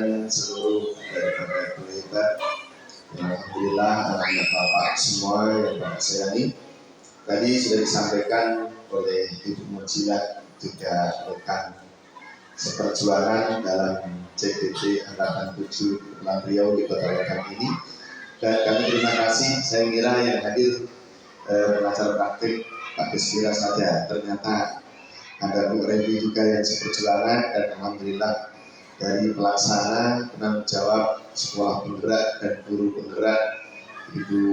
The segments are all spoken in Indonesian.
dan seluruh daripada keluarga. Alhamdulillah anak-anak Bapak semua yang Bapak sayangi. Tadi sudah disampaikan oleh Ibu Mujilat juga rekan seperjuangan dalam CPT Angkatan 7 Kepulauan Riau di Kota Batam ini. Dan kami terima kasih, saya kira yang hadir pengajar praktik Pak Deswira saja. Ternyata ada Bu Revi juga yang seperjuangan, dan alhamdulillah dari pelaksana penanggung jawab sekolah penggerak dan guru penggerak Ibu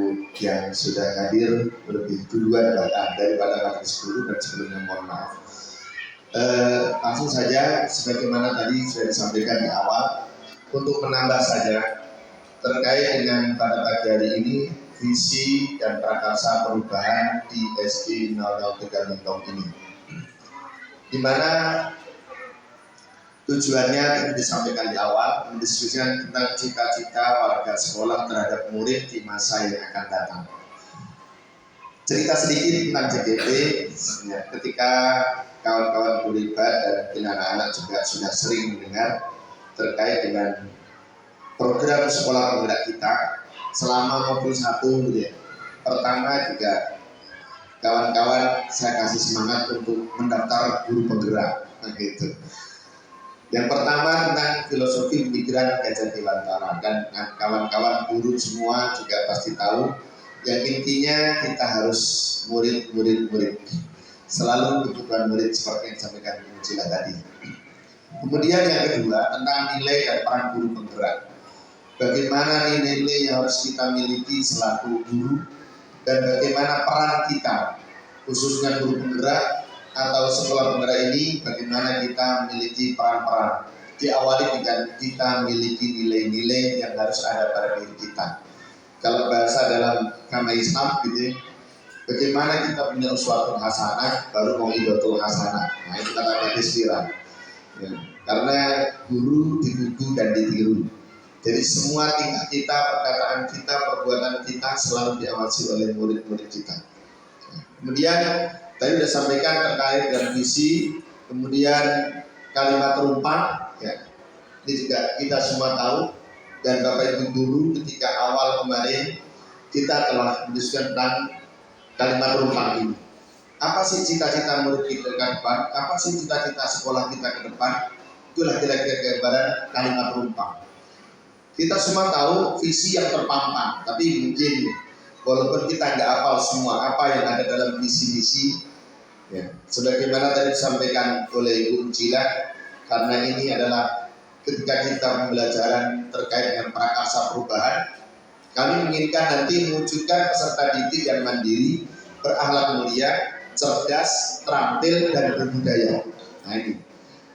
yang sudah hadir lebih duluan bahkan daripada majelis guru, dan sebelumnya mohon maaf. Langsung saja sebagaimana tadi sudah disampaikan di awal, untuk menambah saja terkait dengan pada pagi hari ini visi dan prakarsa perubahan di SD 003 Lintong ini, di mana tujuannya yang disampaikan di awal mendiskusikan tentang cita-cita warga sekolah terhadap murid di masa yang akan datang. Cerita sedikit tentang JGP, ketika kawan-kawan kulibat dan mungkin anak-anak juga sudah sering mendengar terkait dengan program sekolah penggerak kita selama modul 1 ya. Pertama juga kawan-kawan saya kasih semangat untuk mendaftar guru penggerak, gitu. Yang pertama tentang filosofi pemikiran Gajah Dewantara, dan kawan-kawan guru semua juga pasti tahu yang intinya kita harus murid, selalu kebutuhan murid seperti yang disampaikan Ibu Cila tadi. Kemudian yang kedua tentang nilai dan peran guru penggerak. Bagaimana nilai-nilai yang harus kita miliki selaku guru, dan bagaimana peran kita khususnya guru penggerak atau sekolah penggerak ini, bagaimana kita memiliki peran-peran. Diawali dengan kita memiliki nilai-nilai yang harus ada pada diri kita. Kalau bahasa dalam agama Islam gitu, bagaimana kita punya uswatun hasanah baru mau idotul hasanah. Nah itu kata Pak Deswira. Ya, karena guru digugu dan ditiru. Jadi semua tingkah kita, perkataan kita, perbuatan kita selalu diawasi oleh murid-murid kita. Kemudian tadi sudah sampaikan terkait dengan visi, kemudian kalimat rumpang, ya. Ini juga kita semua tahu, dan Bapak Ibu guru ketika awal kemarin kita telah mendiskusikan tentang kalimat rumpang ini. Apa sih cita-cita murid kita ke depan? Apa sih cita-cita sekolah kita ke depan? Itulah kira-kira gambaran kalimat rumpang. Kita semua tahu visi yang terpampang, tapi mungkin walaupun kita nggak hafal semua apa yang ada dalam visi-visi, ya, sebagaimana tadi disampaikan oleh Ibu Cila, karena ini adalah ketika kita pembelajaran terkait dengan prakarsa perubahan, kami menginginkan nanti mewujudkan peserta didik yang mandiri, berakhlak mulia, cerdas, terampil, dan berbudaya. Nah ini,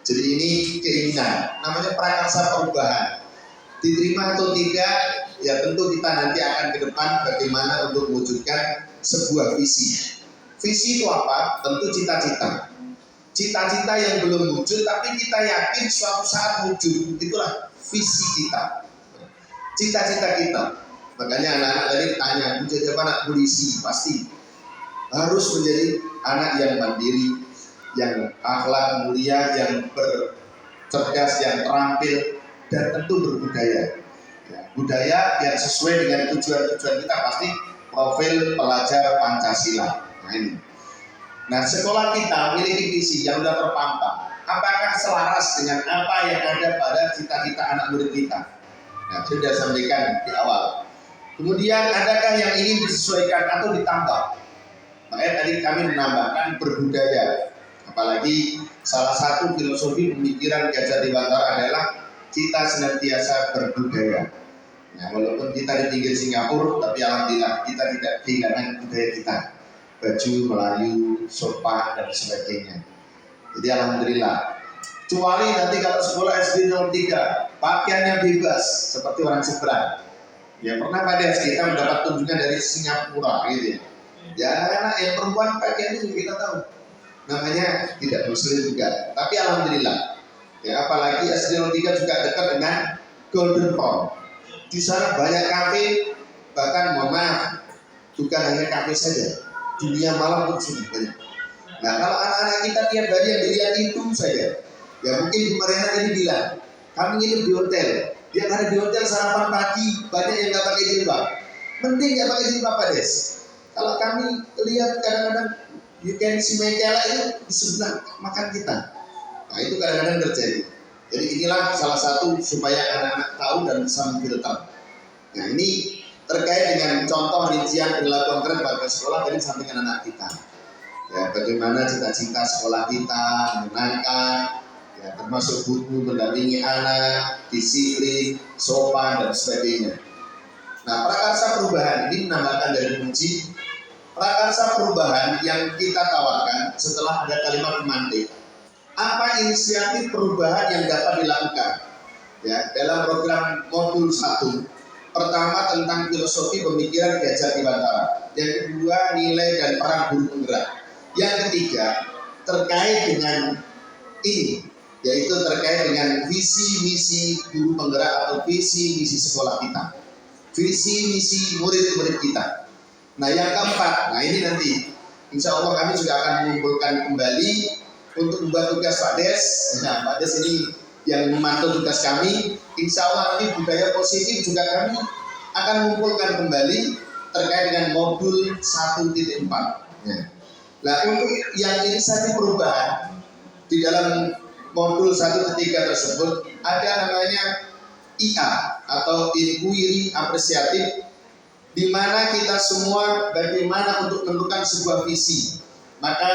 jadi ini keinginan, namanya prakarsa perubahan. Diterima atau tidak, ya tentu kita nanti akan ke depan bagaimana untuk mewujudkan sebuah visi. Visi itu apa? Tentu cita-cita. Cita-cita yang belum wujud tapi kita yakin suatu saat wujud. Itulah visi kita. Cita-cita kita. Makanya anak-anak tadi tanya, menjadi apa anak polisi? Pasti harus menjadi anak yang mandiri, yang akhlak mulia, yang bercerdas, yang terampil, dan tentu berbudaya. Ya, budaya yang sesuai dengan tujuan-tujuan kita pasti profil pelajar Pancasila. Nah ini. Nah sekolah kita memiliki visi yang sudah terpampang. Apakah selaras dengan apa yang ada pada cita-cita anak murid kita? Nah sudah sampaikan di awal. Kemudian adakah yang ingin disesuaikan atau ditambah? Makanya tadi kami menambahkan berbudaya. Apalagi salah satu filosofi pemikiran Gajah Dewantara adalah kita senantiasa berbudaya. Nah, walaupun kita di pinggir Singapura, tapi alhamdulillah kita tidak kehilangan budaya kita. Baju Melayu, sopan, dan sebagainya. Jadi alhamdulillah. Kecuali nanti kalau sekolah SD 03, pakaiannya bebas seperti orang seberang. Ya pernah pada SD kita mendapat tunjukkan dari Singapura gitu ya. Ya anak yang perempuan pakaiannya juga kita tahu. Namanya tidak muslim juga. Tapi alhamdulillah. Ya apalagi SD 03 juga dekat dengan Golden Pond. Di sana banyak kafe, bahkan mohon maaf, bukan hanya kafe saja. Dunia malam pun sudah banyak. Nah kalau anak-anak kita tiap hari yang dilihat itu saja, ya mungkin pemerintah tadi bilang Kami nginep di hotel. Dia ada di hotel sarapan pagi, banyak yang nggak pakai jilbab. Mending nggak pakai jilbab, Pak Des. Kalau kami lihat kadang-kadang you can see Mekela itu di sebelah makan kita. Nah itu kadang-kadang terjadi. Jadi inilah salah satu supaya anak-anak tahu dan bisa memfilter. Nah ini terkait dengan contoh rincian perilaku konkret warga sekolah dari sampingan anak kita. Ya, bagaimana cita-cita sekolah kita menyenangkan, ya, termasuk buku mendampingi anak, disiplin, sopan dan sebagainya. Nah, prakarsa perubahan ini menambahkan dari kunci prakarsa perubahan yang kita tawarkan setelah ada kalimat pemantik. Apa inisiatif perubahan yang dapat dilakukan? Ya, dalam program modul 1, pertama tentang filosofi pemikiran Gajah Dewantara, yang kedua nilai dan peran guru penggerak, yang ketiga terkait dengan ini, yaitu terkait dengan visi misi guru penggerak atau visi misi sekolah kita, visi misi murid-murid kita. Nah yang keempat, nah ini nanti insya Allah kami juga akan mengumpulkan kembali untuk membuat tugas Pak Des. Nah Pak Des ini yang memantau tugas kami. Insya Allah nanti budaya positif juga kami akan mengumpulkan kembali terkait dengan modul 1.4. Ya. Nah untuk yang inisiatif perubahan di dalam modul 1.3 tersebut ada namanya IA atau inquiry apresiatif, di mana kita semua bagaimana untuk menentukan sebuah visi. Maka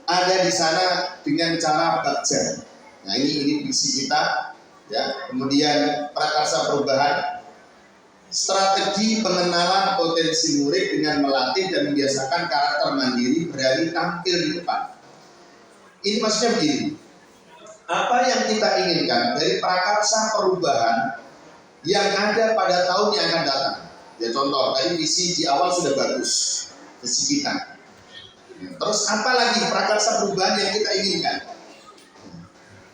ada di sana dengan cara bakja. Nah ini visi kita, ya. Kemudian prakarsa perubahan, strategi pengenalan potensi murid dengan melatih dan membiasakan karakter mandiri berani tampil di depan. Ini maksudnya begini. Apa yang kita inginkan dari prakarsa perubahan yang ada pada tahun yang akan datang? Ya contoh, tadi visi di awal sudah bagus, visi kita. Terus apa lagi prakarsa perubahan yang kita inginkan?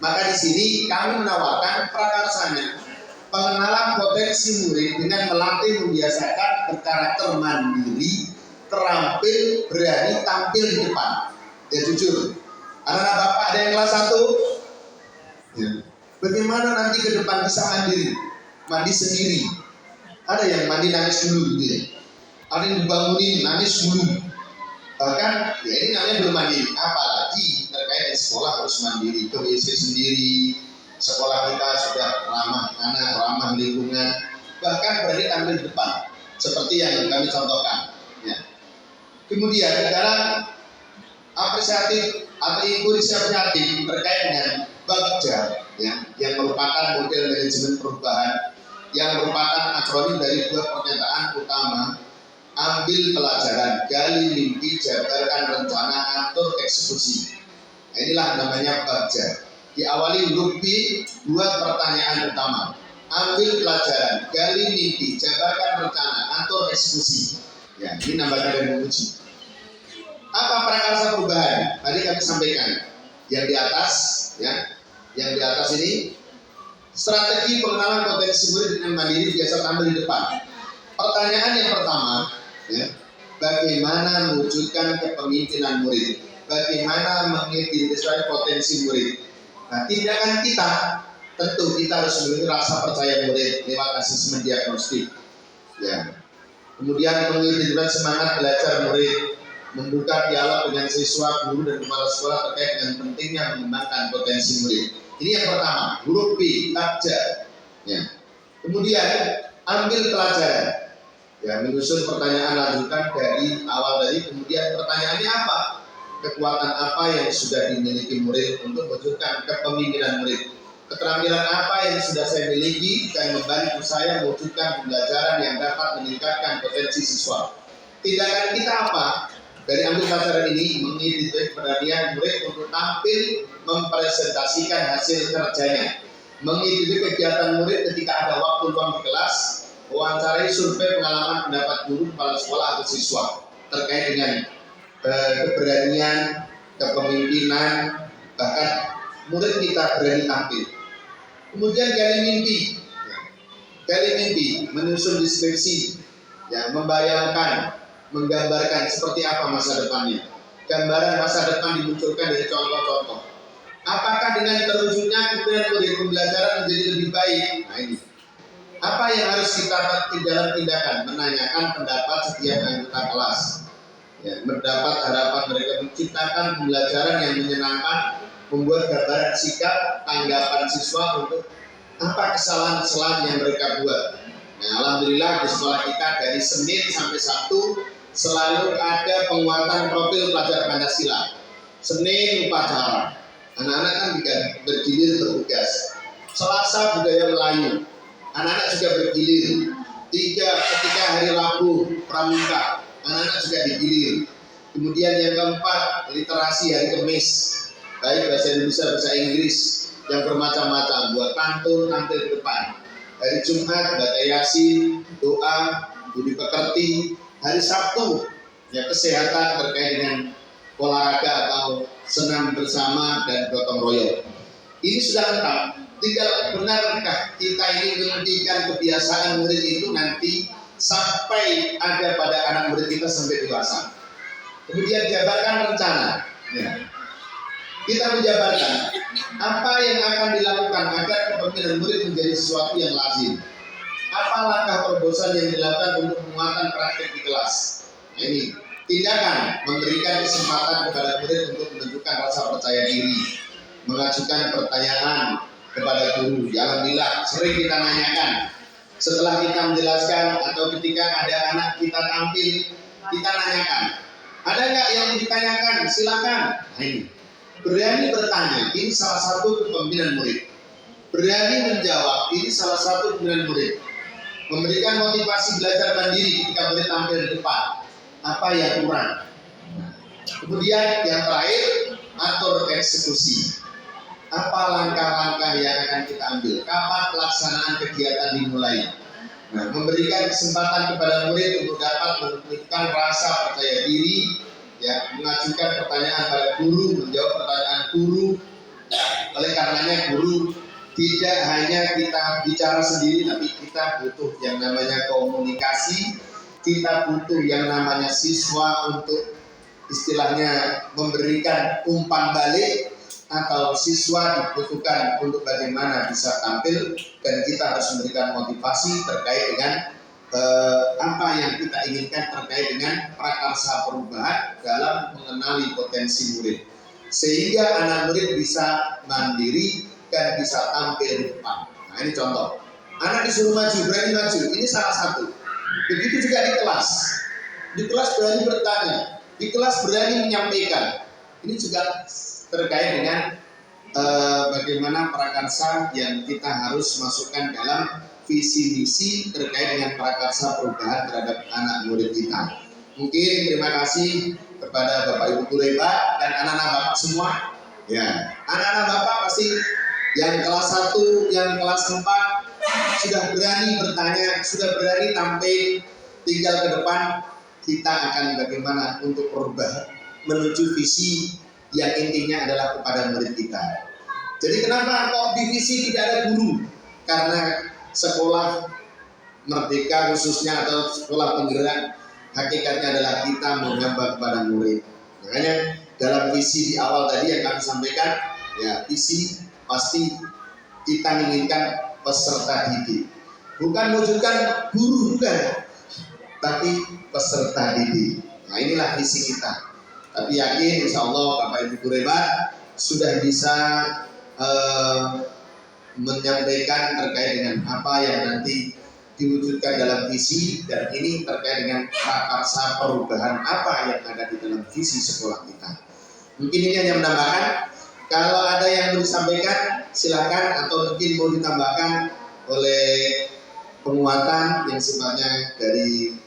Maka di sini kami menawarkan prakarsanya, pengenalan potensi murid dengan melatih membiasakan berkarakter mandiri, terampil, berani tampil di depan. Ya jujur, anak-anak Bapak ada yang kelas 1, ya. Bagaimana nanti ke depan bisa mandiri, mandi sendiri. Ada yang mandi nangis dulu gitu ya. Ada yang dibangunin nangis dulu. Bahkan ya ini namanya belum mandiri. Apalagi terkait di sekolah harus mandiri, ke WC sendiri. Sekolah kita sudah ramah anak, ramah lingkungan. Bahkan berani tampil di depan, seperti yang kami contohkan. Ya. Kemudian dalam apresiatif atau inquiry apresiatif terkait dengan Bagja, ya, yang merupakan model manajemen perubahan, yang merupakan akronim dari dua pernyataan utama: ambil pelajaran, gali mimpi, jabarkan rencana, atur eksekusi. Nah, inilah namanya Bagja. Diawali huruf B, buat pertanyaan utama: ambil pelajaran, gali mimpi, jabarkan rencana, atur eksekusi. Ya, ini nambahkan dari menguji. Apa prakarsa perubahan? Tadi kami sampaikan yang di atas, ya, yang di atas ini strategi pengenalan potensi murid dengan mandiri biasa tampil di depan. Pertanyaan yang pertama, ya, bagaimana mewujudkan kepemimpinan murid? Bagaimana mengidentifikasi potensi murid? Nah, tindakan kita tentu kita harus memiliki rasa percaya murid lewat asesmen diagnostik. Ya. Kemudian mengidentifikasi semangat belajar murid, membuka dialog dengan siswa, guru dan kepala sekolah terkait dengan pentingnya mengembangkan potensi murid. Ini yang pertama, huruf B, Bagja. Ya. Kemudian ambil pelajaran. Ya, menyusun pertanyaan lanjutan dari awal tadi. Kemudian pertanyaannya apa? Kekuatan apa yang sudah dimiliki murid untuk mewujudkan kepemimpinan murid? Keterampilan apa yang sudah saya miliki dan membantu saya mewujudkan pembelajaran yang dapat meningkatkan potensi siswa? Tindakan kita apa? Dari ambil pelajaran ini mengidentifikasi keberanian murid untuk tampil mempresentasikan hasil kerjanya, mengidentifikasi kegiatan murid ketika ada waktu luang di kelas, wawancarai survei pengalaman pendapat guru, kepala sekolah atau siswa terkait dengan keberanian, kepemimpinan, bahkan murid kita berani tampil. Kemudian gali mimpi, menyusun deskripsi, ya, membayangkan, menggambarkan seperti apa masa depannya. Gambaran masa depan dimunculkan dari contoh-contoh. Apakah dengan terwujudnya kemudian pembelajaran menjadi lebih baik? Nah ini. Apa yang harus kita dalam tindakan? Menanyakan pendapat setiap anggota kelas. Ya, mendapat harapan mereka menciptakan pembelajaran yang menyenangkan, membuat gambaran sikap, tanggapan siswa untuk apa kesalahan-kesalahan yang mereka buat. Nah, alhamdulillah di sekolah kita dari Senin sampai Sabtu selalu ada penguatan profil pelajar Pancasila. Senin upacara, anak-anak kan bergilir bertugas. Selasa budaya Melayu, anak-anak juga bergilir. Ketika hari Rabu pramuka, anak-anak juga digilir. Kemudian yang keempat literasi hari Kamis, baik bahasa Indonesia bahasa Inggris yang bermacam-macam, buat pantun tampil ke depan. Hari Jumat baca Yasin, doa, budi pekerti. Hari Sabtu ya kesehatan terkait dengan olahraga atau senam bersama dan gotong royong. Ini sudah lengkap. Tinggal benarkah kita ini menghentikan kebiasaan murid itu nanti sampai ada pada anak murid kita sampai dewasa. Kemudian jabarkan rencana. Ya. Kita menjabarkan apa yang akan dilakukan agar kepemimpinan murid menjadi sesuatu yang lazim. Apa langkah terobosan yang dilakukan untuk penguatan praktek di kelas. Nah, ini tindakan memberikan kesempatan kepada murid untuk menunjukkan rasa percaya diri, mengajukan pertanyaan kepada guru. Alhamdulillah sering kita nanyakan setelah kita menjelaskan atau ketika ada anak kita tampil, kita nanyakan, ada nggak yang ditanyakan? Silakan. Nah, ini berani bertanya, ini salah satu kepemimpinan murid. Berani menjawab, ini salah satu kepemimpinan murid. Memberikan motivasi belajar mandiri ketika murid tampil di depan. Apa yang kurang? Kemudian yang terakhir, atur eksekusi. Apa langkah-langkah yang akan kita ambil? Kapan pelaksanaan kegiatan dimulai? Nah, memberikan kesempatan kepada murid untuk dapat menunjukkan rasa percaya diri, ya, mengajukan pertanyaan pada guru, menjawab pertanyaan guru. Oleh karenanya guru tidak hanya kita bicara sendiri, tapi kita butuh yang namanya komunikasi, kita butuh yang namanya siswa untuk istilahnya memberikan umpan balik, atau siswa dibutuhkan untuk bagaimana bisa tampil, dan kita harus memberikan motivasi terkait dengan apa yang kita inginkan terkait dengan prakarsa perubahan dalam mengenali potensi murid, sehingga anak murid bisa mandiri dan bisa tampil di depan. Nah ini contoh, anak disuruh maju, berani maju, ini salah satu. Begitu juga di kelas berani bertanya, di kelas berani menyampaikan. Ini juga terkait dengan bagaimana prakarsa yang kita harus masukkan dalam visi misi terkait dengan prakarsa perubahan terhadap anak murid kita. Mungkin terima kasih kepada Bapak Ibu guru hebat dan anak-anak Bapak semua. Ya, anak-anak Bapak pasti yang kelas 1, yang kelas 4 sudah berani bertanya, sudah berani tampil. Tinggal ke depan kita akan bagaimana untuk perubahan menuju visi yang intinya adalah kepada murid kita. Jadi kenapa kok divisi tidak ada guru? Karena sekolah merdeka khususnya atau sekolah penggerak hakikatnya adalah kita menggambar kepada murid. Makanya dalam visi di awal tadi yang kami sampaikan, ya visi pasti kita inginkan peserta didik. Bukan mewujudkan guru, bukan, tapi peserta didik. Nah inilah visi kita. Tapi yakin insya Allah Bapak Ibu guru hebat sudah bisa menyampaikan terkait dengan apa yang nanti diwujudkan dalam visi, dan ini terkait dengan prakarsa perubahan apa yang ada di dalam visi sekolah kita. Mungkin ini hanya menambahkan, kalau ada yang mau disampaikan silakan, atau mungkin mau ditambahkan oleh penguatan yang sifatnya dari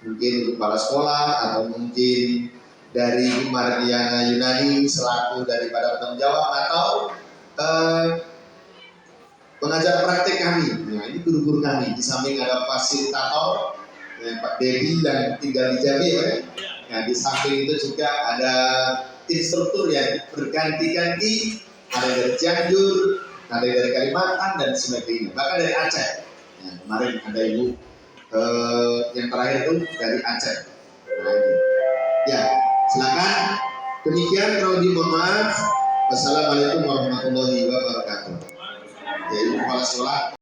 mungkin kepala sekolah atau mungkin dari Mardiana Yunani selaku daripada penanggung jawab, atau pengajar praktik kami. Nah ini guru-guru kami, di samping ada fasilitator Pak Dedi yang tinggal di Jambi, ya. Nah di samping itu juga ada instruktur yang berganti-ganti, ada dari Cianjur, ada dari Kalimantan dan sebagainya, bahkan dari Aceh. Nah, kemarin ada ibu yang terakhir itu dari Aceh. Nah, ini. Ya, silakan. Demikian, kalau mohon maaf. Wassalamualaikum warahmatullahi wabarakatuh. Ya, Ibu Kepala Sekolah.